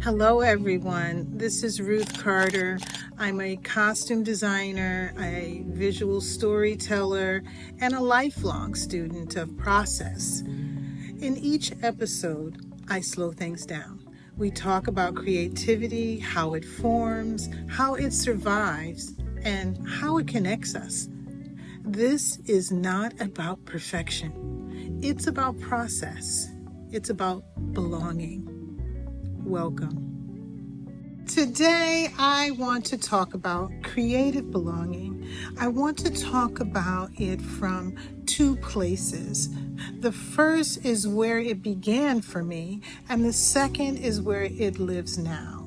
Hello everyone, this is Ruth Carter. I'm a costume designer, a visual storyteller, and a lifelong student of process. In each episode, I slow things down. We talk about creativity, how it forms, how it survives, and how it connects us. This is not about perfection. It's about process. It's about belonging. Welcome. Today, I want to talk about creative belonging. I want to talk about it from two places. The first is where it began for me, and the second is where it lives now.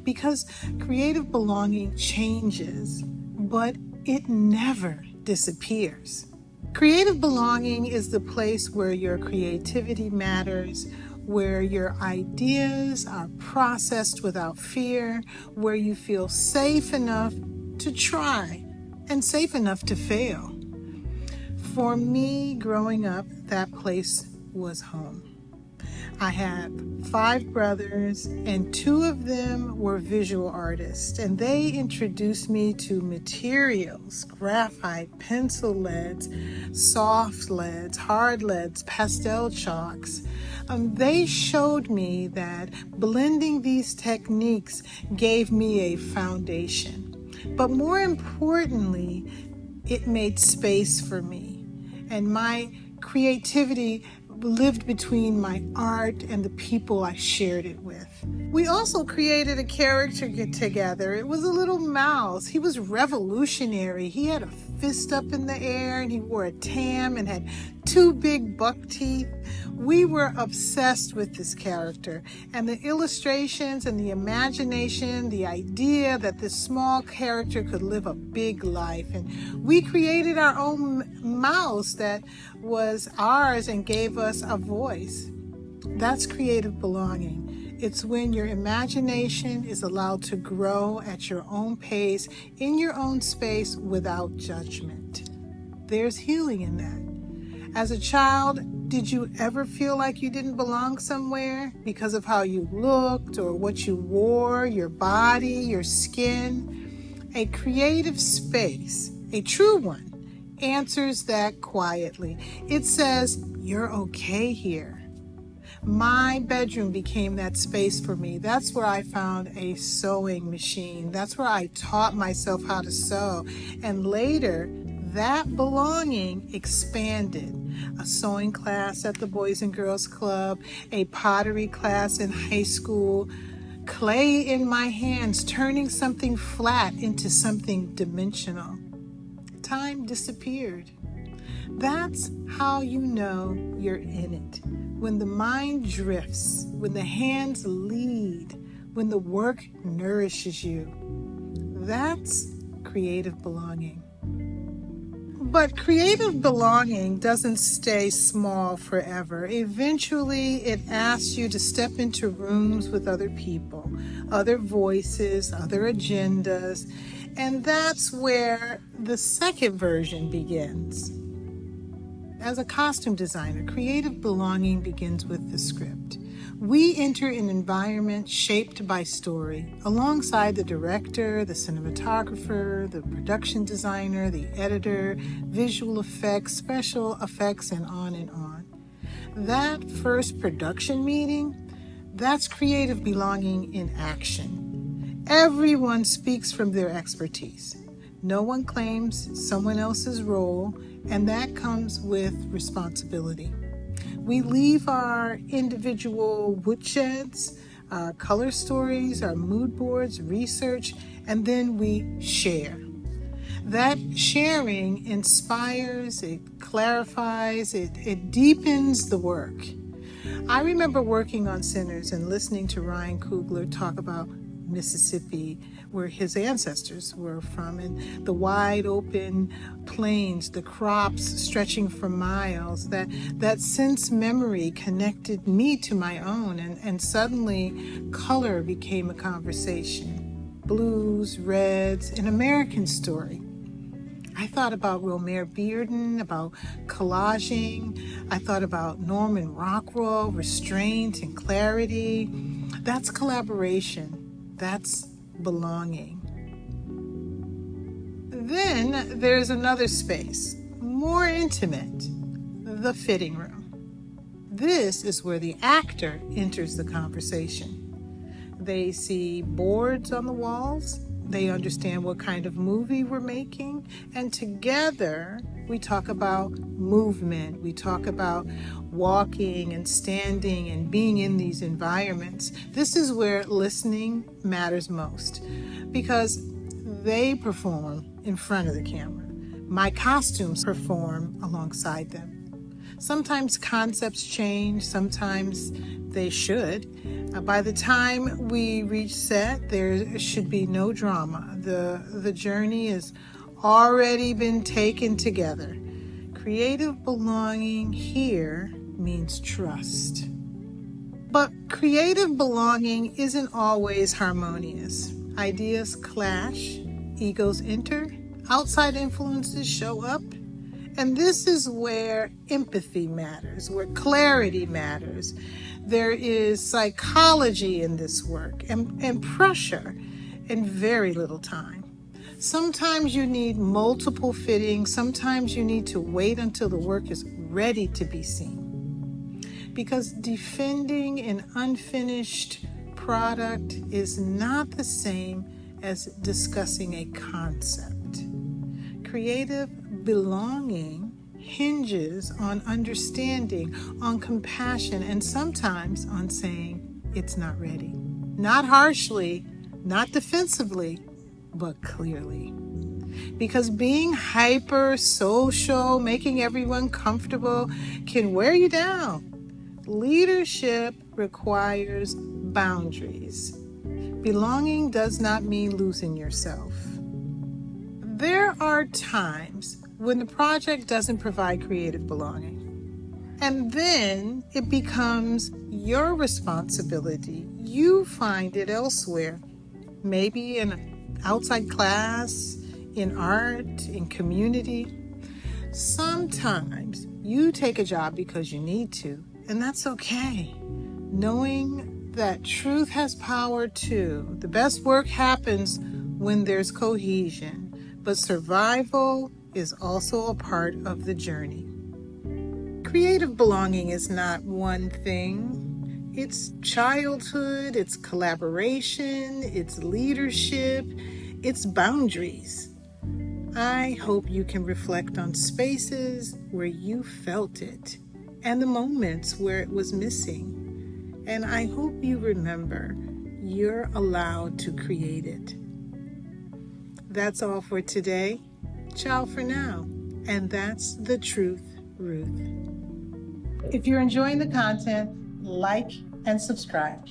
Because creative belonging changes, but it never disappears. Creative belonging is the place where your creativity matters, where your ideas are processed without fear, where you feel safe enough to try and safe enough to fail. For me, growing up, that place was home. I had 5 brothers, and 2 of them were visual artists, and they introduced me to materials: graphite, pencil leads, soft leads, hard leads, pastel chalks. They showed me that blending these techniques gave me a foundation. But more importantly, it made space for me, and my creativity lived between my art and the people I shared it with. We also created a character together. It was a little mouse. He was revolutionary. He had a fist up in the air, and he wore a tam and had 2 big buck teeth. We were obsessed with this character, and the illustrations and the imagination, the idea that this small character could live a big life. And we created our own mouse that was ours and gave us a voice. That's creative belonging. It's when your imagination is allowed to grow at your own pace, in your own space, without judgment. There's healing in that. As a child, did you ever feel like you didn't belong somewhere because of how you looked or what you wore, your body, your skin? A creative space, a true one, answers that quietly. It says, "You're okay here." My bedroom became that space for me. That's where I found a sewing machine. That's where I taught myself how to sew. And later, that belonging expanded. A sewing class at the Boys and Girls Club, a pottery class in high school, clay in my hands, turning something flat into something dimensional. Time disappeared. That's how you know you're in it. When the mind drifts, when the hands lead, when the work nourishes you. That's creative belonging. But creative belonging doesn't stay small forever. Eventually, it asks you to step into rooms with other people, other voices, other agendas, and that's where the second version begins. As a costume designer, creative belonging begins with the script. We enter an environment shaped by story, alongside the director, the cinematographer, the production designer, the editor, visual effects, special effects, and on and on. That first production meeting, that's creative belonging in action. Everyone speaks from their expertise. No one claims someone else's role, and that comes with responsibility. We leave our individual woodsheds, our color stories, our mood boards, research, and then we share. That sharing inspires, it clarifies, it deepens the work. I remember working on Sinners and listening to Ryan Coogler talk about Mississippi, where his ancestors were from, and the wide open plains, the crops stretching for miles. That sense memory connected me to my own, and suddenly color became a conversation. Blues, reds, an American story. I thought about Romare Bearden, about collaging. I thought about Norman Rockwell, restraint and clarity. That's collaboration. That's belonging. Then there's another space, more intimate, the fitting room. This is where the actor enters the conversation. They see boards on the walls. They understand what kind of movie we're making. And together, we talk about movement. We talk about walking and standing and being in these environments. This is where listening matters most because they perform in front of the camera. My costumes perform alongside them. Sometimes concepts change, sometimes they should. By the time we reach set, there should be no drama. The journey has already been taken together. Creative belonging here means trust. But creative belonging isn't always harmonious. Ideas clash, egos enter, outside influences show up. And this is where empathy matters, where clarity matters. There is psychology in this work and pressure and very little time. Sometimes you need multiple fittings. Sometimes you need to wait until the work is ready to be seen. Because defending an unfinished product is not the same as discussing a concept. Creative belonging hinges on understanding, on compassion, and sometimes on saying it's not ready. Not harshly, not defensively, but clearly. Because being hyper social, making everyone comfortable, can wear you down. Leadership requires boundaries. Belonging does not mean losing yourself. There are times when the project doesn't provide creative belonging. And then it becomes your responsibility. You find it elsewhere, maybe in an outside class, in art, in community. Sometimes you take a job because you need to, and that's okay. Knowing that truth has power too. The best work happens when there's cohesion. But survival is also a part of the journey. Creative belonging is not one thing. It's childhood, it's collaboration, it's leadership, it's boundaries. I hope you can reflect on spaces where you felt it and the moments where it was missing. And I hope you remember you're allowed to create it. That's all for today. Ciao for now. And that's the truth, Ruth. If you're enjoying the content, like and subscribe.